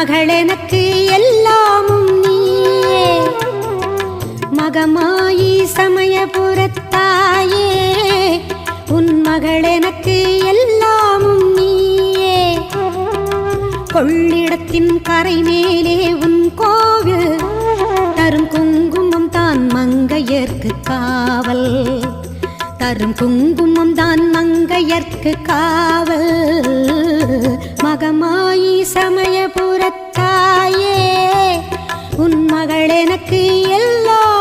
மகள் எனக்கு எல்லாமும் நீயே மகமாயி சமயபுரத்தாயே உன் மகள் எனக்கு எல்லாமும் நீயே கொள்ளிடத்தின் கரை மேலே உன் கோவில் தரும் குங்குமம் தான் மங்கையர்க்கு காவல் தரும் குங்குமம் தான் மங்கையர்க்கு காவல் மகமாயி சமயபுரத்தாயே உன் மகள் எனக்கு எல்லா